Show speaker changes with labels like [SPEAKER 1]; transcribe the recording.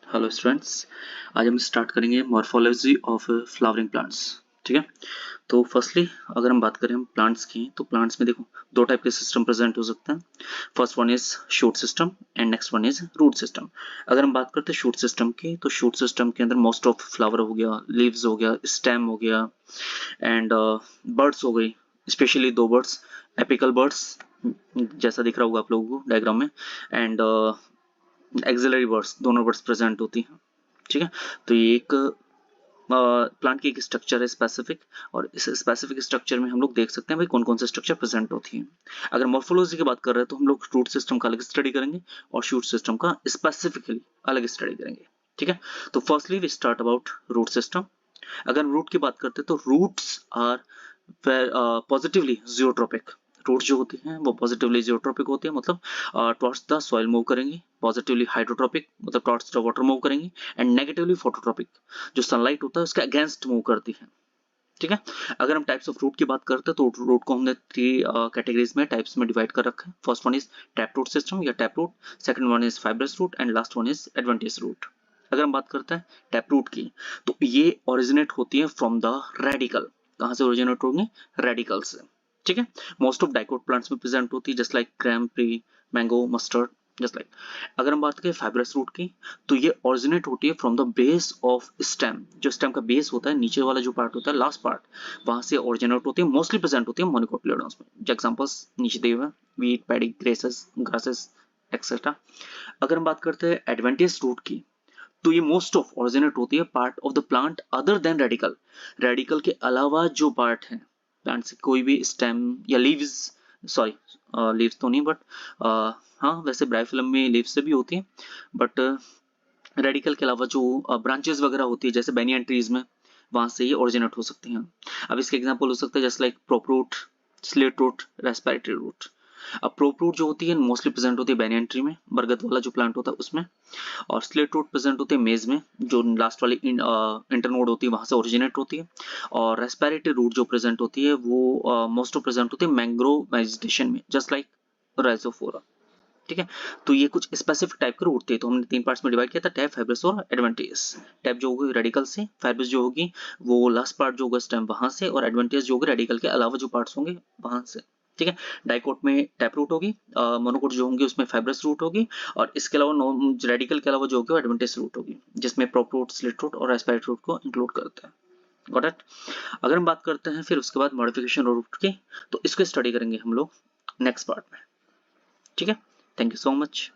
[SPEAKER 1] Hello students, आज हम start करेंगे मॉर्फोलॉजी ऑफ फ्लावरिंग प्लांट्स। ठीक है, तो फर्स्टली अगर हम बात करें हम प्लांट्स की, तो प्लांट्स में देखो दो टाइप के सिस्टम प्रेजेंट हो सकते हैं। First one is shoot system and next one is root system. अगर हम बात करते हैं शूट सिस्टम की, तो शूट सिस्टम के अंदर मोस्ट ऑफ फ्लावर हो गया, लीव्स हो गया, स्टेम हो गया एंड बर्ड्स हो गई। स्पेशली दो बर्ड्स, एपिकल बर्ड्स जैसा दिख रहा होगा आप लोगों को डायग्राम में, एंड एक्सिलरी बर्ड्स, दोनों बर्ड्स प्रेजेंट होती हैं। ठीक है, तो ये एक प्लांट की एक स्ट्रक्चर है स्पेसिफिक, और इस स्पेसिफिक स्ट्रक्चर में हम लोग देख सकते हैं भाई कौन कौन से स्ट्रक्चर प्रेजेंट होती हैं। अगर मॉर्फोलॉजी की बात कर रहे हैं तो हम लोग रूट सिस्टम का अलग स्टडी करेंगे और शूट सिस्टम का स्पेसिफिकली अलग स्टडी करेंगे। ठीक है, तो firstly we start about root system. अगर रूट की बात करते हैं तो roots are positively geotropic. Roots जो होती हैं वो पॉजिटिवली जियोट्रोपिक होती है, मतलब टुवर्ड्स द सॉइल मूव करेंगी। पॉजिटिवली हाइड्रोट्रोपिक मतलब टुवर्ड्स द वाटर मूव करेंगी, एंड नेगेटिवली फोटोट्रोपिक, जो सनलाइट होता है उसके अगेंस्ट मूव करती है। ठीक है, अगर हम टाइप्स ऑफ रूट की बात करते हैं तो रूट को हमने थ्री कैटेगरीज में टाइप्स में डिवाइड कर रखा है। First one is tap root system या tap root, second one is fibrous root and last one is adventitious root. अगर हम बात करते हैं टैप रूट की, तो ये ओरिजिनेट होती है फ्रॉम द रेडिकल। कहां से ओरिजिनेट होंगे? रेडिकल से। ठीक है, मोस्ट ऑफ डाइकोट प्लांट्स में प्रेजेंट होती है, just like gram, pea, mango, mustard, just like. अगर हम बात करें फाइब्रस रूट की, तो ये ओरिजिनेट होती है from the base of stem. जो स्टेम का बेस होता है, नीचे वाला जो पार्ट होता है, लास्ट पार्ट, वहां से ओरिजिनेट होती है, मोस्टली प्रेजेंट होती है मोनोकोटिलेडोन्स में। जो एग्जांपल्स नीचे दिए हुए हैं, वीट, पैडी, ग्रासेस एक्सेट्रा। अगर हम बात करते हैं एडवेंटियस रूट की, तो ये मोस्ट ऑफ ओरिजिनेट होती है part of the plant other than radical. Radical के अलावा जो पार्ट है प्लांट से, कोई भी स्टेम या लीव्स, सॉरी लीव्स तो नहीं बट हाँ वैसे ब्राइफिलम में लीव्स से भी होती है, बट रेडिकल के अलावा जो ब्रांचेस वगैरह होती है जैसे बेनियन ट्रीज में, वहां से ये ओरिजिनेट हो सकती हैं। अब इसके एग्जांपल हो सकते हैं just like prop root, stilt root, respiratory root. अब प्रोप रूट जो होती है मोस्टली प्रेजेंट होती है बेनियन ट्री में, बरगद वाला जो प्लांट होता है उसमें, और स्लेट रूट प्रेजेंट होते हैं मेज में, जो लास्ट वाली इंटरनोड होती है वहां से ओरिजिनेट होती है। और रेस्पिरेटरी रूट जो प्रेजेंट होती है वो मोस्ट ऑफ प्रेजेंट होती है मैंग्रोव वेजिटेशन में, जस्ट लाइक राइजोफोरा। ठीक है, तो ये कुछ स्पेसिफिक टाइप के रूट थे, तो हमने तीन पार्ट्स में डिवाइड किया था, टैप, फाइब्रस और एडवेंटियस। टैप जो होगी रेडिकल से, फाइब्रस जो होगी वो लास्ट पार्ट जो होगा स्टेम वहां से, और एडवेंटियस जो होगी रेडिकल के अलावा जो पार्ट्स होंगे वहां से। ठीक है, डाइकोट में टैप रूट होगी, मोनोकोट जो होंगे उसमें फाइब्रस रूट होगी, और इसके अलावा रेडिकल के अलावा जो होगी वो एडवेंटियस रूट होगी, जिसमें प्रोप रूट, स्लिट रूट और रेस्पिरेटरी रूट को इंक्लूड करते हैं। Got it? अगर हम बात करते हैं फिर उसके बाद मॉडिफिकेशन रूट की, तो इसको स्टडी करेंगे हम लोग नेक्स्ट पार्ट में। ठीक है, थैंक यू सो मच।